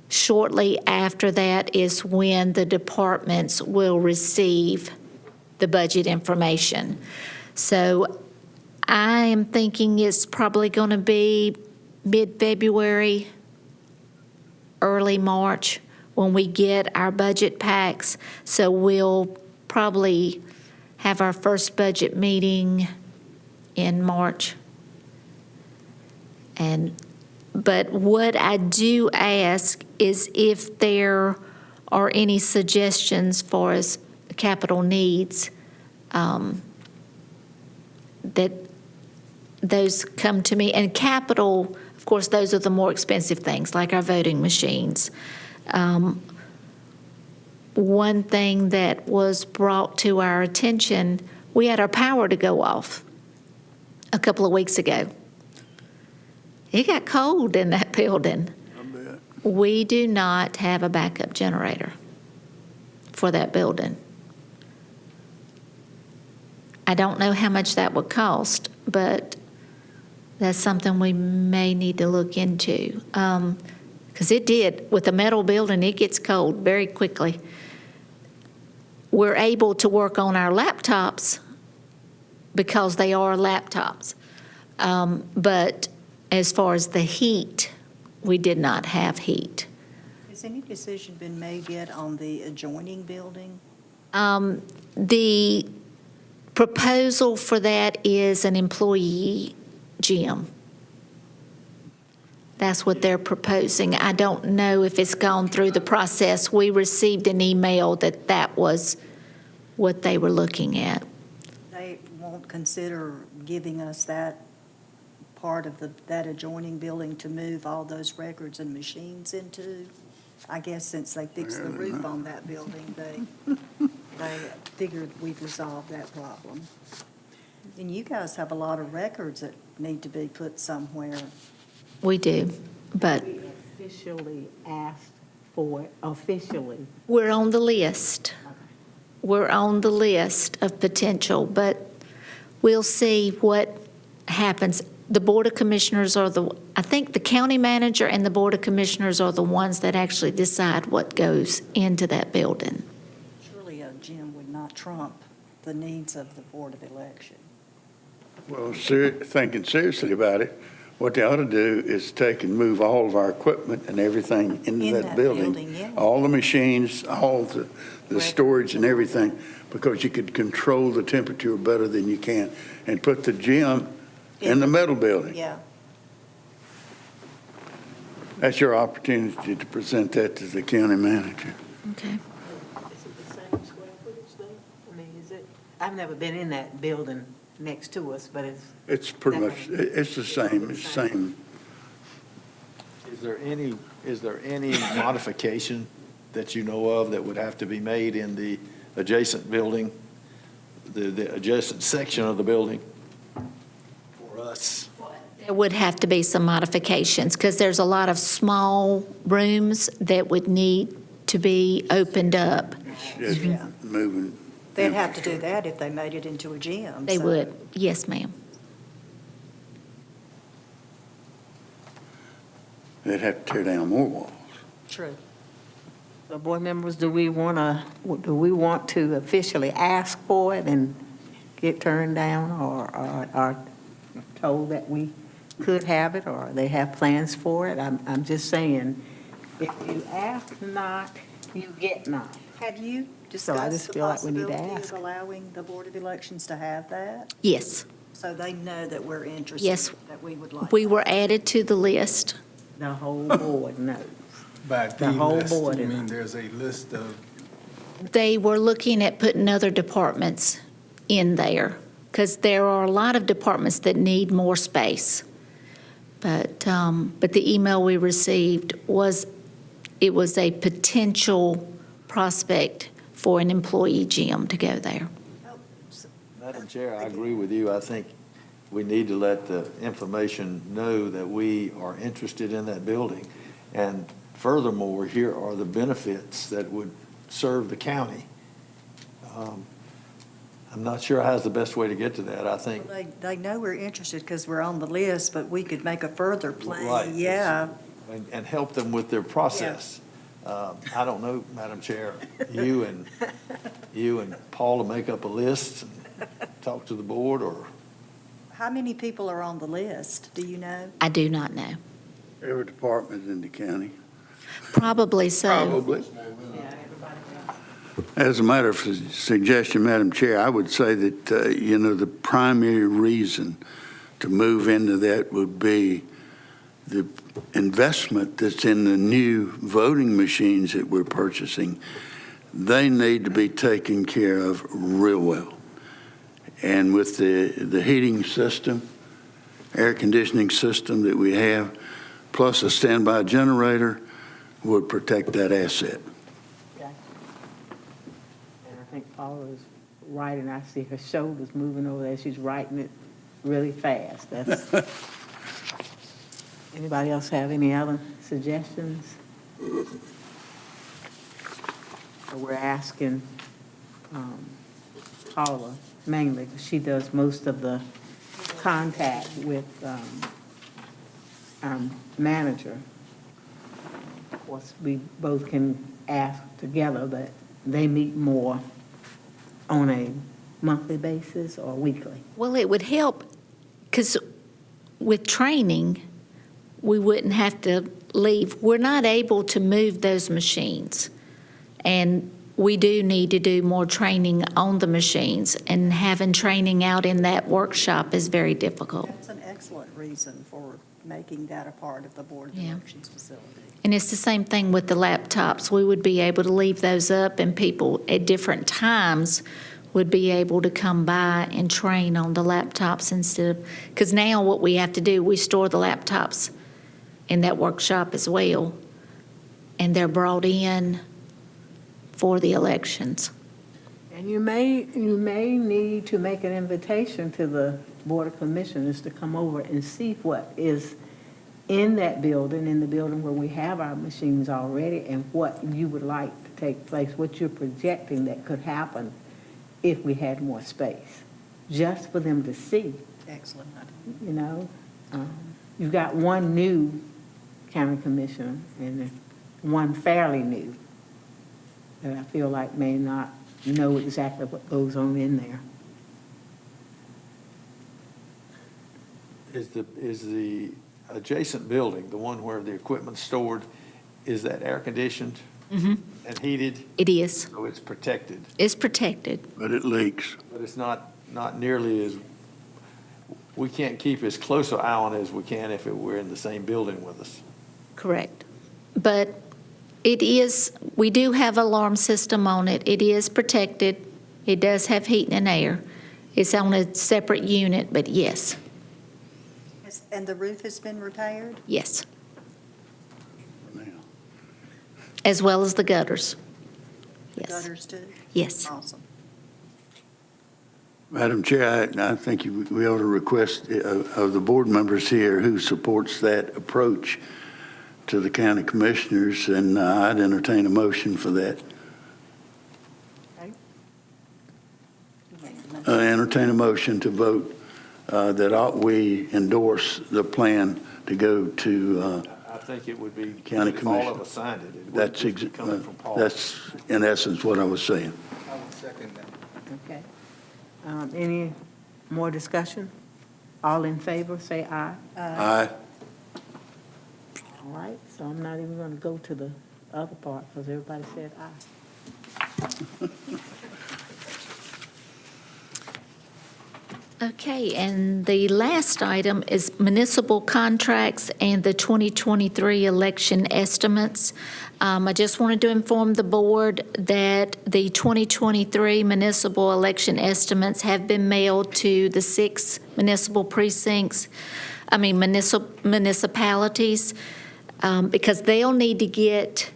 shortly after that is when the departments will receive the budget information. So I am thinking it's probably going to be mid-February, early March, when we get our budget packs. So we'll probably have our first budget meeting in March. But what I do ask is if there are any suggestions for us capital needs, that those come to me. And capital, of course, those are the more expensive things, like our voting machines. One thing that was brought to our attention, we had our power to go off a couple of weeks ago. It got cold in that building. We do not have a backup generator for that building. I don't know how much that would cost, but that's something we may need to look into. Because it did, with a metal building, it gets cold very quickly. We're able to work on our laptops because they are laptops. But as far as the heat, we did not have heat. Has any decision been made yet on the adjoining building? The proposal for that is an employee gym. That's what they're proposing. I don't know if it's gone through the process. We received an email that that was what they were looking at. They won't consider giving us that part of that adjoining building to move all those records and machines into? I guess since they fixed the roof on that building, they figured we'd resolve that problem. And you guys have a lot of records that need to be put somewhere. We do, but We officially asked for it, officially. we're on the list. We're on the list of potential, but we'll see what happens. The Board of Commissioners I think the county manager and the Board of Commissioners are the ones that actually decide what goes into that building. Surely a gym would not trump the needs of the Board of Election. Well, thinking seriously about it, what they ought to do is take and move all of our equipment and everything into In that that building. building, yeah. All the machines, all the storage and everything, because you could control the temperature better than you can, and put the gym in the metal building. Yeah. That's your opportunity to present that to the county manager. Okay. Is it the same square footage though? I mean, is it? I've never been in that building next to us, but it's. It's pretty much, it's the same, it's the same. Is there any modification that you know of that would have to be made in the adjacent building, the adjacent section of the building for us? There would have to be some modifications because there's a lot of small rooms that would need to be opened up. It's Yeah. just moving. They'd have to do that if they made it into a gym. They so- would, yes, ma'am. They'd have to tear down more walls. True. So board members, do we want to officially ask for it and get turned down or told that we could have it or they have plans for it? I'm just saying, if you ask not, you get not. Have you So I discussed just the feel like we need to possibility of ask. allowing the Board of Elections to have that? Yes, So they know that we're interested. Yes. That we would like. we were added to the list. The whole board knows. By The whole list, board you is- mean there's a list of, They were looking at putting other departments in there because there are a lot of departments that need more space. But the email we received was, it was a potential prospect for an employee gym to go there. Oh, so- Madam Chair, I agree with you. I think we need to let the information know that we are interested in that building. And furthermore, here are the benefits that would serve the county. I'm not sure how's the best way to get to that. I think, Well, they know we're interested because we're on the list, but we could make a further Right. plan. Yeah. and help them with their process. I don't know, Madam Chair, you and Paul to make up a list and talk to the board, or? How many people are on the list? Do you know? I do not know. Every department in the county. Probably so. Probably. As a matter of suggestion, Madam Chair, I would say that, the primary reason to move into that would be the investment that's in the new voting machines that we're purchasing. They need to be taken care of real well. And with the heating system, air conditioning system that we have, plus a standby generator, would protect that asset. And I think Paula is writing, I see her shoulders moving over there. She's writing it really fast. That's. Anybody else have any other suggestions? So we're asking Paula mainly, because she does most of the contact with our manager. Of course, we both can ask together that they meet more on a monthly basis or weekly. Well, it would help, because with training, we wouldn't have to leave. We're not able to move those machines, and we do need to do more training on the machines, and having training out in that workshop is very difficult. That's an excellent reason for making that a part of the Board of Yeah. Elections facility. And it's the same thing with the laptops. We would be able to leave those up, and people at different times would be able to come by and train on the laptops instead of, because now what we have to do, we store the laptops in that workshop as well, and they're brought in for the elections. And you may need to make an invitation to the Board of Commissioners to come over and see what is in that building, in the building where we have our machines already, and what you would like to take place, what you're projecting that could happen if we had more space, just for them to see, Excellent. You've got one new county commissioner and one fairly new that I feel like may not know exactly what goes on in there. Is the adjacent building, the one where the equipment's stored, is that air conditioned and heated? It is. So it's protected, It's protected. But it leaks. but it's not nearly as, we can't keep as close an eye on it as we can if it were in the same building with us. Correct. But it is, we do have alarm system on it. It is protected. It does have heat and air. It's on a separate unit, but yes, And the roof has been repaired? yes. As well as the gutters. The Yes, gutters too? yes. Awesome. Madam Chair, I think we ought to request of the board members here who supports that approach to the county commissioners, and I'd entertain a motion for that. Entertain a motion to vote that we endorse the plan to go to, I think it would be, County if all Commission. of us signed it, it that's, would be coming from Paul. that's in essence what I was saying. I will second that. Okay. Any more discussion? All in favor, say aye. Aye. All right, so I'm not even going to go to the other part because everybody said aye. Okay, and the last item is municipal contracts and the 2023 election estimates. I just wanted to inform the board that the 2023 municipal election estimates have been mailed to the 6 municipal precincts, municipalities, because they'll need to get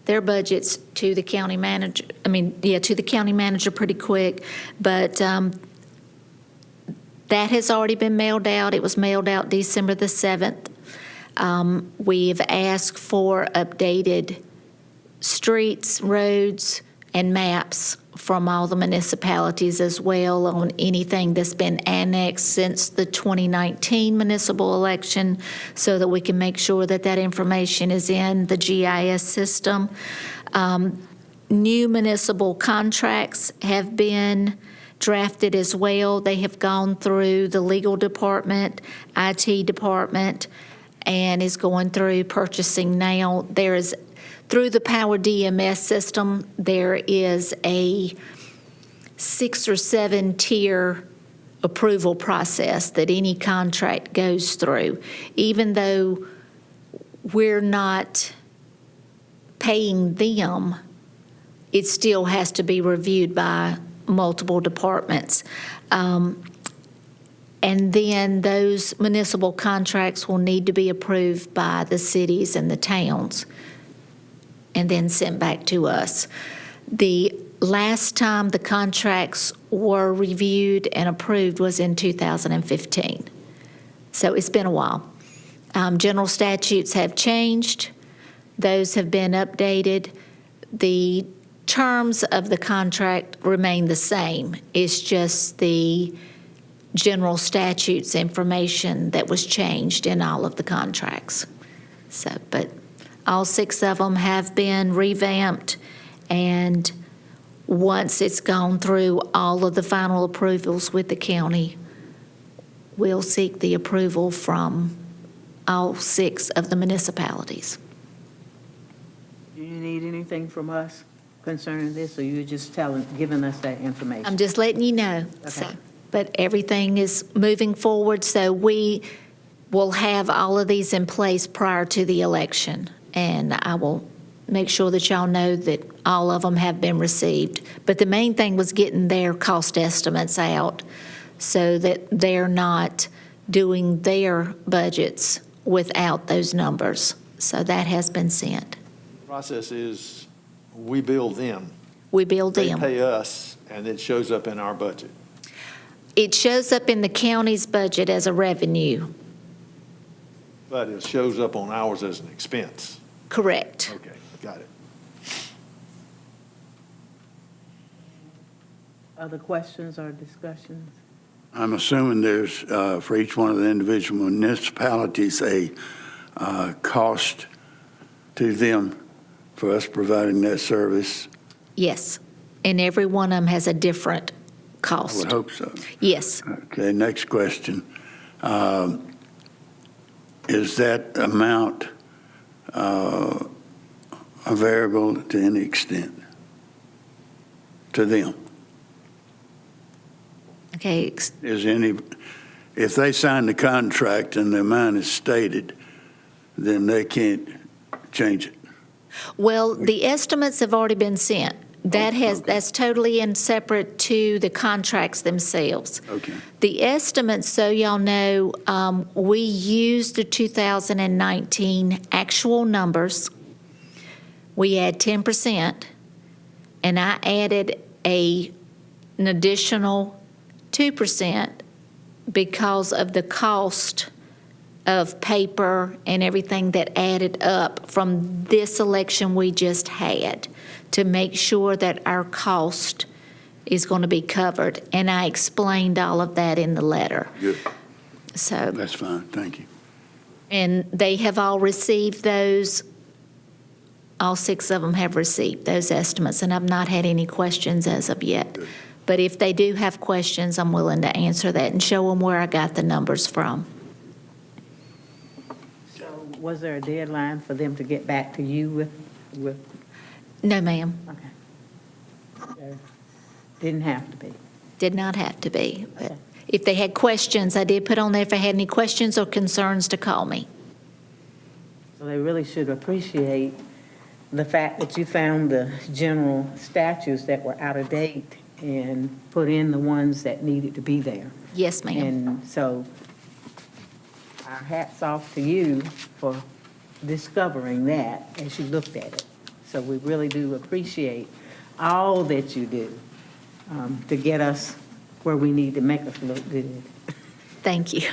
their budgets to the county manager, to the county manager pretty quick, but that has already been mailed out. It was mailed out December the 7th. We've asked for updated streets, roads, and maps from all the municipalities as well on anything that's been annexed since the 2019 municipal election, so that we can make sure that that information is in the GIS system. New municipal contracts have been drafted as well. They have gone through the legal department, IT department, and is going through purchasing now. There is through the Power DMS system, there is a 6 or 7 tier approval process that any contract goes through. Even though we're not paying them, it still has to be reviewed by multiple departments. And then those municipal contracts will need to be approved by the cities and the towns and then sent back to us. The last time the contracts were reviewed and approved was in 2015. So it's been a while. General statutes have changed. Those have been updated. The terms of the contract remain the same. It's just the general statutes information that was changed in all of the contracts. So, but all 6 of them have been revamped, and once it's gone through all of the final approvals with the county, we'll seek the approval from all 6 of the municipalities. Do you need anything from us concerning this, or you're just giving us that information? I'm just letting you know. So, Okay. but everything is moving forward, so we will have all of these in place prior to the election. And I will make sure that y'all know that all of them have been received. But the main thing was getting their cost estimates out so that they're not doing their budgets without those numbers. So that has been sent. Process is, we bill them. We bill They them. pay us, and it shows up in our budget. It shows up in the county's budget as a revenue. But it shows up on ours as an expense. Correct. Okay, got it. Other questions or discussions? I'm assuming there's, for each one of the individual municipalities, a cost to them for us providing that service. Yes. And every one of them has a different I cost. would hope so. Yes. Okay, next question. Is that amount variable to any extent to them? Okay. Is any, if they sign the contract and the amount is stated, then they can't change it? Well, the estimates have already been sent. That's totally in separate to the contracts themselves. Okay. The estimates, so y'all know, we used the 2019 actual numbers. We had 10%, and I added an additional 2% because of the cost of paper and everything that added up from this election we just had to make sure that our cost is going to be covered. And I explained all of that in the letter. Good. So, That's fine, thank you. and they have all received those. All 6 of them have received those estimates, and I've not had any questions as of yet. Good. But if they do have questions, I'm willing to answer that and show them where I got the numbers from. So was there a deadline for them to get back to you with, No, ma'am, okay. There didn't have to be. did not have to be. But Okay. if they had questions, I did put on there if they had any questions or concerns to call me. So they really should appreciate the fact that you found the general statutes that were out of date and put in the ones that needed to be there. Yes, ma'am. And so our hat's off to you for discovering that as you looked at it. So we really do appreciate all that you do to get us where we need to make us look good. Thank you.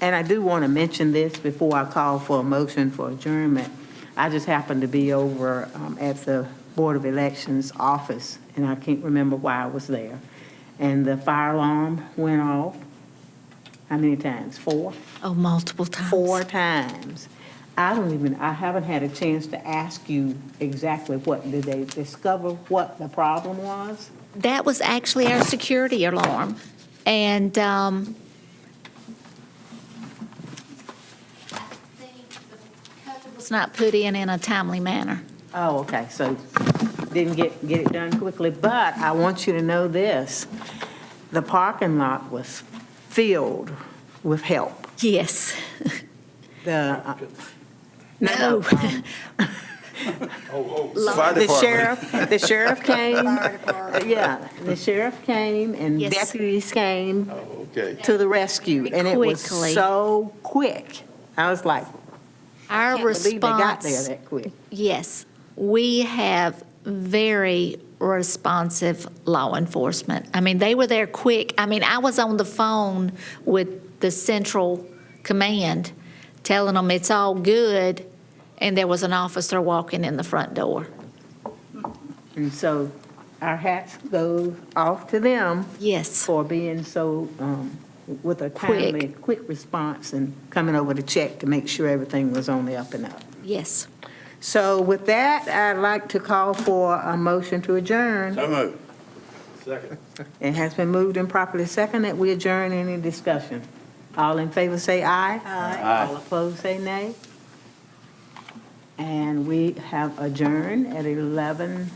And I do want to mention this before I call for a motion for adjournment. I just happened to be over at the Board of Elections office, and I can't remember why I was there. And the fire alarm went off. How many times? 4? Oh, multiple times. 4 times. I haven't had a chance to ask you exactly did they discover what the problem was? That was actually our security alarm. And I think the code was not put in a timely manner. Oh, okay, so didn't get it done quickly, but I want you to know this. The parking lot was filled with help. Yes. The, No. Fire the department. sheriff came, yeah, the sheriff came and Yes. deputies came Okay. to the rescue, and it was Quickly. so quick. I was like, Our can't believe they got there response, that quick. yes, we have very responsive law enforcement. I mean, they were there quick. I mean, I was on the phone with the central command telling them it's all good, and there was an officer walking in the front door. And so our hats go off to them Yes, for being so, with a Quick. timely, quick response and coming over to check to make sure everything was on the up and up. yes. So with that, I'd like to call for a motion to adjourn. So moved. Second. It has been moved and properly seconded. We adjourn any discussion. All in favor say aye. Aye. All opposed say nay. And we have adjourned at 11:11.